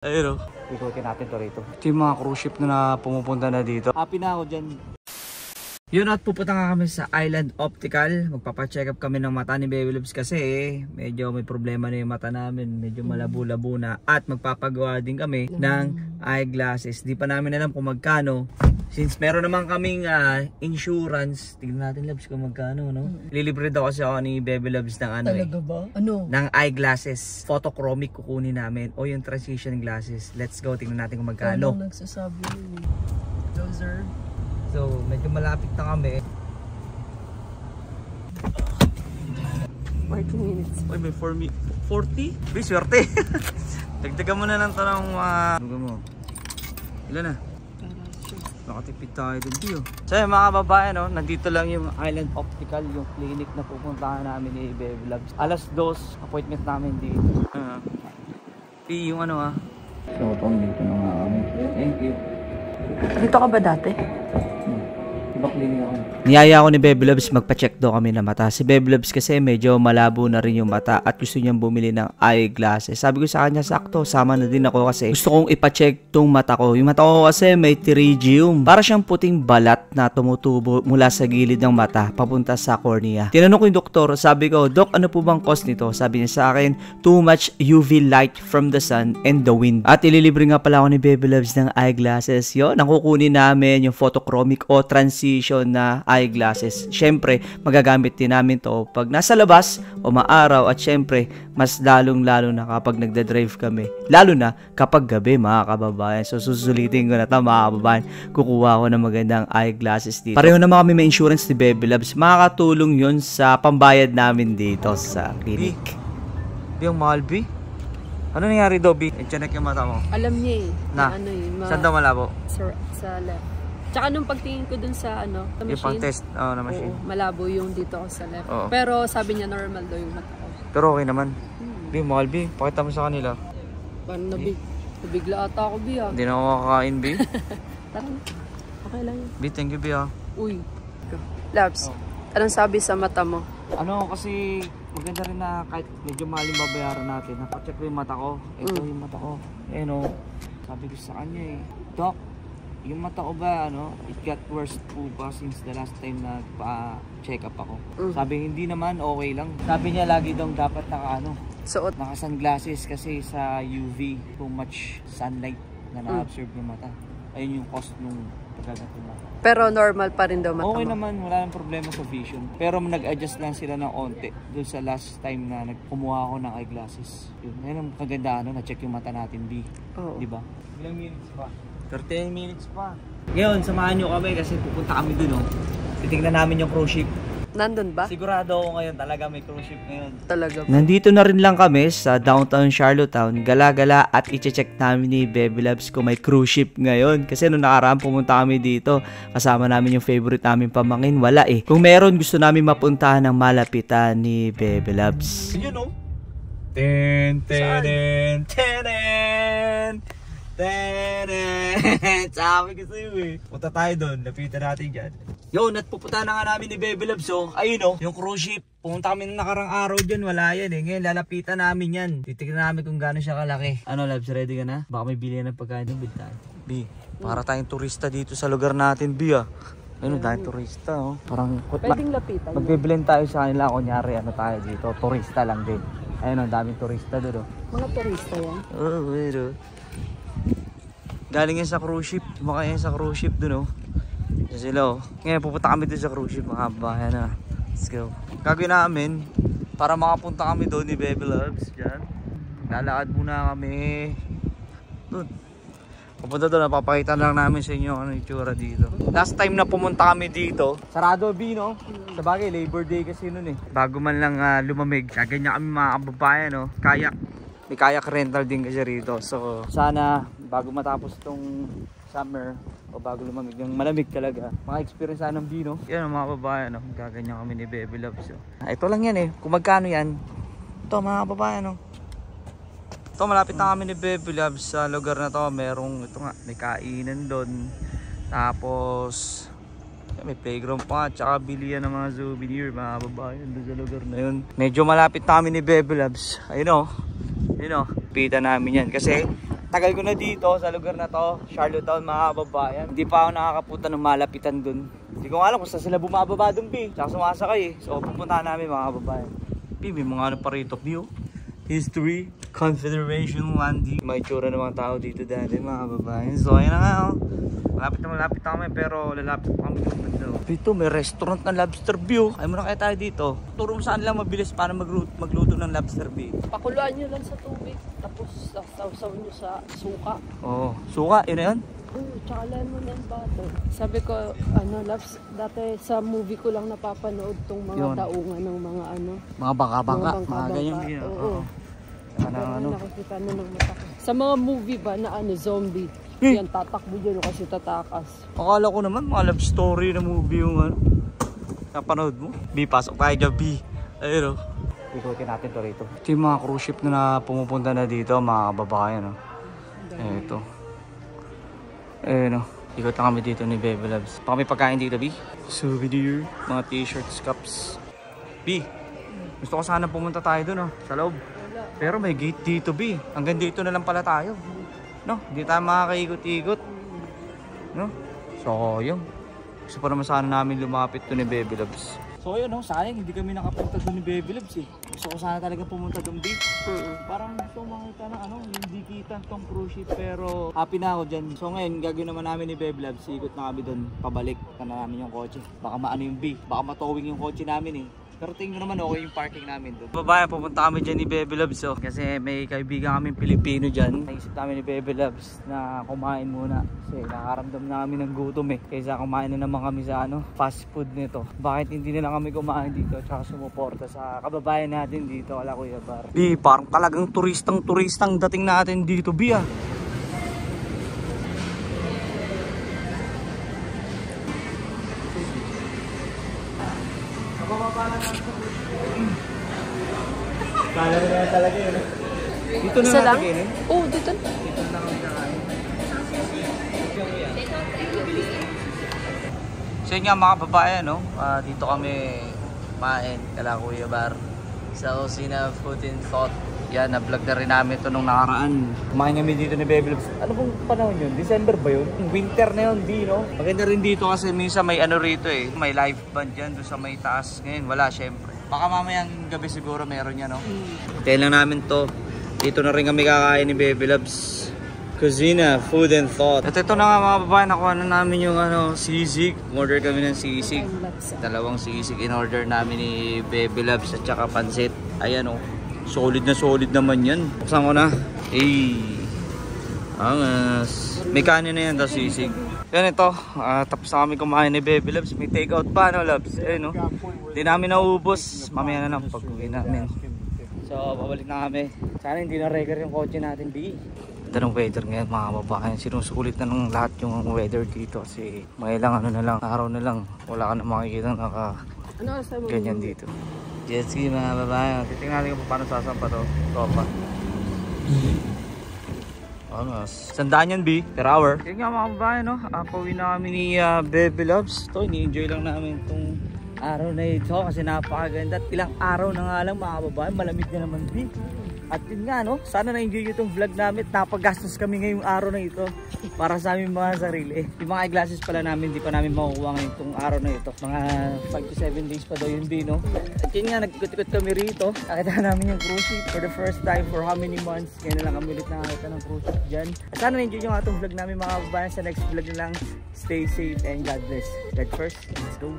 Ayun o. Ikutin natin to rito. Ito yung mga cruise ship na pumupunta na dito. Happy na ako dyan. Yun at pupunta nga kami sa Island Optical. Magpapacheck up kami ng mata ni Baby Loves kasi medyo may problema na yung mata namin. Medyo malabo-labo na. At magpapagawa din kami ng eyeglasses. Di pa namin alam kung magkano. Since meron naman kaming insurance, tignan natin Loves kung magkano, no? Lilibre daw kasi ako ni Baby Loves ng ano. Talaga ba? Ano? Ng eyeglasses. Photochromic kukunin namin. O yung transition glasses. Let's go, tignan natin kung magkano. Ano nagsasabi yun? Dozer. So, medyo malapit na kami. 40 minutes. Uy, may 40? May swerte. Dagdagan mo na lang ito ng mga... mo. Ilan na? Nakatipid tayo dun, Dio. So yun mga kababayan, no? Nandito lang yung Island Optical, yung clinic na pupuntahan namin ni Baby Loves. Alas 2, appointment namin dito. Yung ano So, pang dito na nga kami. Thank you. Dito ka ba dati? Niyaya ako ni Baby Loves magpa-check daw kami ng mata. Si Baby Loves kasi medyo malabo na rin yung mata at gusto niyang bumili ng eyeglasses. Sabi ko sa kanya, sakto, sama na din ako kasi gusto kong ipa-check tong mata ko. Yung mata ko kasi may pterygium. Para siyang puting balat na tumutubo mula sa gilid ng mata papunta sa cornea. Tinanong ko yung doktor, sabi ko, Dok, ano po bang cause nito? Sabi niya sa akin, too much UV light from the sun and the wind. At ililibre nga pala ako ni Baby Loves ng eyeglasses. Yun, nakukunin namin yung photochromic o transition na eyeglasses. Syempre, magagamit din namin to pag nasa labas o maaraw at syempre, mas lalong-lalo na kapag nagda-drive kami. Lalo na kapag gabi, mga kababayan. So, susulitin ko na ito, mga kababayan. Kukuha ko ng magandang eyeglasses dito. Pareho naman kami may insurance ni Baby Loves. Makakatulong yun sa pambayad namin dito sa clinic. Yung mahal, B? Ano nangyari, Dobby? I-check yung mata mo. Alam niya eh. Na? Ano eh. Saan daw malabo? Sa left. Tsaka nung pagtingin ko dun sa ano, sa machine. Yung pang-test na machine. Oo, malabo yung dito ako sa left. Oo. Pero sabi niya normal daw yung mata ko. Pero okay naman. B, mahal B. Pakita mo sa kanila. Paano nabigla ata ako, B ah. Hindi na ako makakain, B. Tara na. Okay lang yun. B, thank you, B ah. Uy. Labs, anong sabi sa mata mo? Ano, kasi maganda rin na kahit medyo mahal yung babayaran natin. Napacheck ko yung mata ko. Ito yung mata ko. Eh no, sabi ko sa kanya Doc, yung mata ko ba, it got worse po ba since the last time na pa-check up ako? Sabi, hindi naman, okay lang. Sabi niya, lagi daw dapat Suot. naka-sunglasses kasi sa UV, too much sunlight na na-absorb yung mata. Ayun yung cost nung pagkagat yung mata. Pero normal pa rin daw mata mo? Okay naman, wala nang problema sa vision. Pero nag-adjust lang sila ng onte doon sa last time na kumuha ako ng eyeglasses. Yun ang kaganda, na-check yung mata natin, B. Oo. Diba? Ilang minutes pa? 13 minutes pa. Ngayon, samahan nyo kami kasi pupunta kami dun, titignan namin yung cruise ship. Nandun ba? Sigurado ako ngayon, talaga may cruise ship ngayon. Talaga ba? Nandito na rin lang kami sa downtown Charlottetown, gala-gala at i-check namin ni Baby Loves kung may cruise ship ngayon. Kasi nung nakaraan pumunta kami dito, kasama namin yung favorite namin pamangkin, wala eh. Kung meron gusto namin mapuntahan ng malapitan ni Baby Loves. Yun o. Ten, ten, ten, ten, ten. Sabi ko sa'yo eh. Punta tayo doon, lapitan natin dyan. Yun, at pupunta na nga namin ni Baby Loves. So, ayun yung cruise ship. Pumunta kami na nakarang araw dyan, wala yan eh. Ngayon, lalapitan namin yan. Titignan namin kung gaano siya kalaki. Ano Loves, ready ka na? Baka may bilihan ng pagkain ng biltaan. B, para tayong turista dito sa lugar natin, B ah. Ayun, dahil turista Parang, Pwedeng lapitan. magbibilin tayo sa kanila, kunyari tayo dito. Turista lang din. Ayun daming turista doon Mga turista yan? Oo, pero galing yan sa cruise ship. Sumakay yan sa cruise ship dun So sila ngayon pupunta kami dun sa cruise ship, mga bayan na. Let's go. Gagawin namin para makapunta kami doon ni Baby Loves dyan. Lalakad muna kami dun. Pupunta doon, napapakita lang namin sa inyo ano yung itsura dito. Last time na pumunta kami dito, sarado B Sa bagay, Labor Day kasi nun bago man lang lumamig. Kaganya kami mga kababayan kayak. May kayak rental din kasi rito. So sana bago matapos tong summer o bago lumamig yung malamig talaga, maka-experience ng Bino. Yan mga babayan gaganyan kami ni Baby Loves. Ito lang yan kung magkano yan. Ito mga babayan Ito malapit na kami ni Baby Loves sa lugar na to. Merong may kainan doon. Tapos may playground pa, tsaka bilihan ng mga souvenir, mga babayan doon sa lugar na yun. Medyo malapit na kami ni Baby Loves. Ayun Pita namin yan kasi Tagal ko na dito sa lugar na to, Charlottetown mga kababayan. Hindi pa ako nakakapunta ng malapitan dun. Hindi ko alam kung saan sila bumababa dun, B. Tsaka sumasakay eh. So pupuntahan namin mga kababayan. B, may mga ano pa rito, B, oh. History, Confederation 1D. May tsura ng mga tao dito dati mga kababayan. So ayun na nga, oh. Malapit na kami pero lalapit pa kami dito. Dito may restaurant ng lobster view. Ayaw mo na kaya tayo dito. Turo mo saan lang mabilis para magluto ng lobster view. Pakuluan nyo lang sa tubig. Tapos sausaw nyo sa suka. Oo, suka, yun na yun? Tsaka lemon and butter. Sabi ko, loves, dati sa movie ko lang napapanood tong mga Yun. daungan ng mga Mga bangka-bangka, mga ganyan. Oo. Ano? Nakikita na ng mata ko. Sa mga movie ba na zombie, yan tatakbo dyan kasi tatakas. Akala ko naman mga love story na movie yung ano. Napanood mo? B, pasok tayo dyan, B. Ayun o. Ikutin natin to rito. Ito yung mga cruise ship na pumupunta na dito, mga kababayan. Oh. Ito. Ayun o. Ikot na kami dito ni Bebe Loves. Pa kami pagkain dito, B. Souvenir, mga t-shirts, cups. B, gusto ko sana pumunta tayo dun, oh, sa loob. Pero may gate dito, B. Hanggang dito na lang pala tayo. No, hindi tayo makakaikot-ikot. No? So, yun. Gusto pa naman sana namin lumapit to ni Bebe Loves. So, yun, no? Sayang, hindi kami nakapunta doon ni Bebe Loves, eh. Gusto ko sana talaga pumunta doon, B. Parang gusto makita na, hindi kita tong cruise ship. Pero, happy na ako dyan. So, ngayon, gagawin naman namin ni Bebe Loves. Ikot na kami doon, pabalik. Kana namin yung kotse. Baka maano yung B. Baka matowing yung kotse namin, eh. Pero tingin ko naman okay yung parking namin doon. Babae, pupunta kami dyan ni Bebe Loves, oh. Kasi may kaibigan kaming Pilipino dyan. Naisip namin ni Bebe Loves na kumain muna. Kasi nakaramdam na kami ng gutom eh. Kaysa kumain na naman kami sa fast food nito. Bakit hindi na lang kami kumain dito tsaka sumuporta sa kababayan natin dito, ala Kuya Bar. B, parang talagang turistang dating natin dito, B, ah. Kala mo na talaga yun. Dito na Isa lang? natin eh. Oo, dito. Dito na kami nakain. So yun nga mga babae, no? Dito kami kumain kala Kuya Bar sa Osina Food and Thought. Yan, na-vlog na rin namin ito nung nakaraan. Kumain kami dito ni Bebe Loves. Ano pong panahon yun? December ba yun? Winter na yun, di, no? Maganda rin dito kasi minsan may ano rito eh. May live band dyan doon sa may taas. Ngayon wala, syempre. Baka mamayang gabi siguro meron yan, no? Tayo lang namin to. Dito na rin kami kakain ni Bebe Loves. Cuisina, Food and Thought. At ito na nga mga babae, nakuha na namin yung sisig. Order kami ng sisig. Dalawang sisig in order namin ni Bebe Loves at saka pansit. Ayan, oh. Solid naman yan. Buksan ko na. Angas. May kanin na yan, tapos sisig. Yan ito. Tapos na kami kumain ni Bebe Loves. May take out pa, no, Loves? Eh, no? Hindi namin naubos. Mamaya na lang pag-uwi namin. So, babalik na kami. Sana hindi na record yung kotse natin, B. Ganda ng weather ngayon, mga babae. Sinusulit na ng lahat yung weather dito. Kasi may lang, araw na lang. Wala ka na makikita ganyan dito. Jet ski mga babae. Titingnan natin kung paano sasampa to. Topa. Angas. Sandaan yan, B. Per hour. Kaya nga mga babae, no? Pauwi na kami ni Bebe Loves. Ito, ini-enjoy lang namin itong araw na ito. Kasi napakaganda. At ilang araw na nga lang mga babae. Malamig na naman, B. At yun nga, no? Sana na-enjoy nyo itong vlog namin. Napagastos kami ngayong araw na ito para sa aming mga sarili. Yung mga eyeglasses pala namin, di pa namin makukuha ngayon itong araw na ito. Mga 5 to 7 days pa daw yun, B, no? At yun nga, nag-ikot-ikot kami rito. Nakita namin yung cruise ship for the first time for how many months. Kaya na lang kami ulit nakakita ng cruise ship dyan. At sana na-enjoy nyo nga itong vlog namin mga kababayan. Sa next vlog na lang, stay safe and God bless. God first, let's go!